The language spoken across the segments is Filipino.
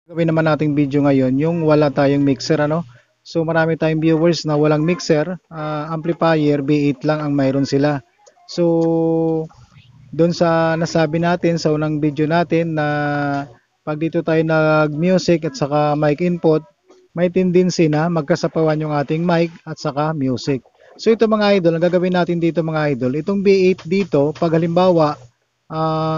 Gawin naman nating video ngayon yung wala tayong mixer ano. So marami tayong viewers na walang mixer, amplifier, B8 lang ang mayroon sila. So doon sa nasabi natin sa unang video natin na pag dito tayo nag-music at saka mic input, may tendency na magkasapawan yung ating mic at saka music. So ito mga idol, ang gagawin natin dito mga idol, itong B8 dito, pag halimbawa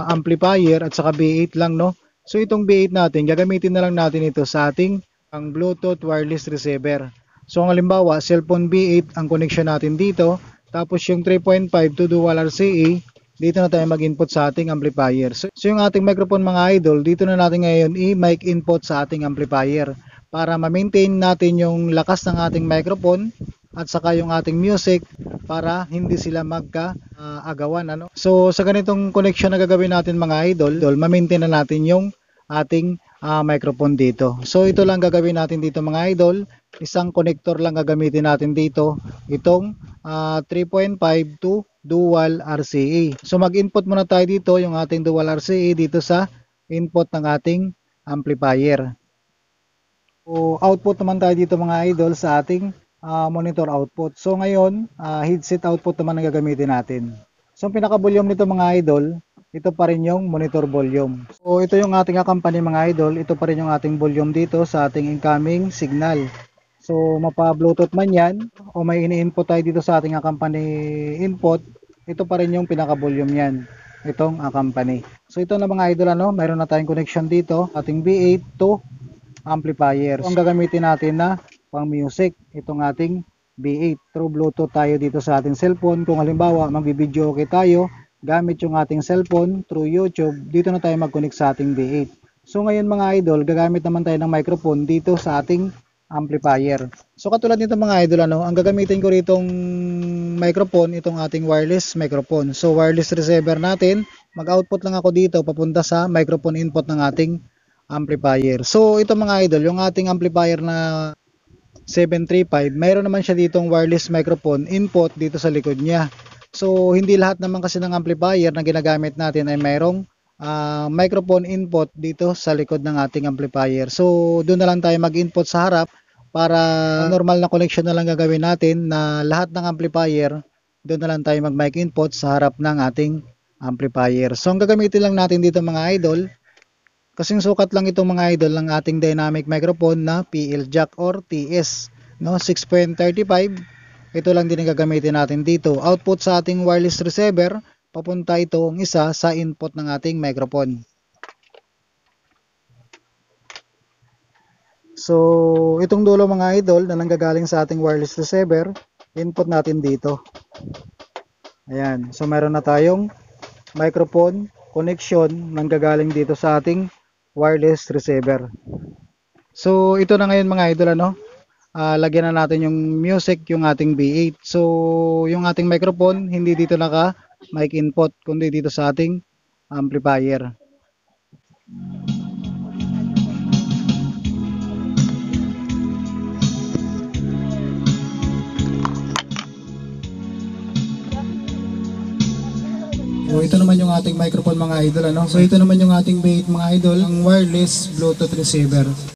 amplifier at saka B8 lang no. So itong B8 natin, gagamitin na lang natin ito sa ating ang Bluetooth wireless receiver. So ang halimbawa, cellphone B8 ang connection natin dito, tapos yung 3.5 to dual RCA, dito na tayo mag-input sa ating amplifier. So yung ating microphone mga idol, dito na natin ngayon i-mic input sa ating amplifier para ma-maintain natin yung lakas ng ating microphone at saka yung ating music para hindi sila magka-agawan ano. So sa ganitong connection na gagawin natin mga idol, ma-maintain na natin yung ating microphone dito. So ito lang gagawin natin dito mga idol, isang connector lang gagamitin natin dito, itong 3.5 to dual RCA. So mag-input muna tayo dito yung ating dual RCA dito sa input ng ating amplifier. So output naman tayo dito mga idol sa ating monitor output. So ngayon, headset output naman ang gagamitin natin. So ang pinaka-volume nito mga idol, ito pa rin yung monitor volume. So ito yung ating company mga idol, ito pa rin yung ating volume dito sa ating incoming signal. So mapa-Bluetooth man yan o may ini-input tayo dito sa ating company input, ito pa rin yung pinaka-volume yan, itong company. So ito na mga idol ano, mayroon na tayong connection dito, ating B8 to amplifier. So ang gagamitin natin na pang music, itong ating B8 through Bluetooth tayo dito sa ating cellphone. Kung halimbawa magbi-video okay tayo gamit yung ating cellphone through YouTube, dito na tayo mag-connect sa ating B8. So ngayon mga idol, gagamit naman tayo ng microphone dito sa ating amplifier. So katulad nito mga idol ano, ang gagamitin ko ritong microphone, itong ating wireless microphone. So wireless receiver natin, mag-output lang ako dito papunta sa microphone input ng ating amplifier. So ito mga idol, yung ating amplifier na 735, mayroon naman siya ditong wireless microphone input dito sa likod niya. So hindi lahat naman kasi ng amplifier na ginagamit natin ay mayroong microphone input dito sa likod ng ating amplifier. So doon na lang tayo mag-input sa harap para normal na connection na lang gagawin natin na lahat ng amplifier, doon na lang tayo mag-mic input sa harap ng ating amplifier. So ang gagamitin lang natin dito mga idol, kasing sukat lang itong mga idol ng ating dynamic microphone na PL jack or TS no, 6.35. Ito lang din ang gagamitin natin dito. Output sa ating wireless receiver, papunta itong isa sa input ng ating microphone. So itong dulo mga idol na nanggagaling sa ating wireless receiver, input natin dito. Ayan, so meron na tayong microphone connection nanggagaling dito sa ating wireless receiver. So ito na ngayon mga idol ano, lagyan na natin yung music, yung ating B8. So yung ating microphone hindi dito naka mic input kundi dito sa ating amplifier. So ito naman yung ating microphone mga idol ano. So ito naman yung ating B8 mga idol, ang wireless Bluetooth receiver.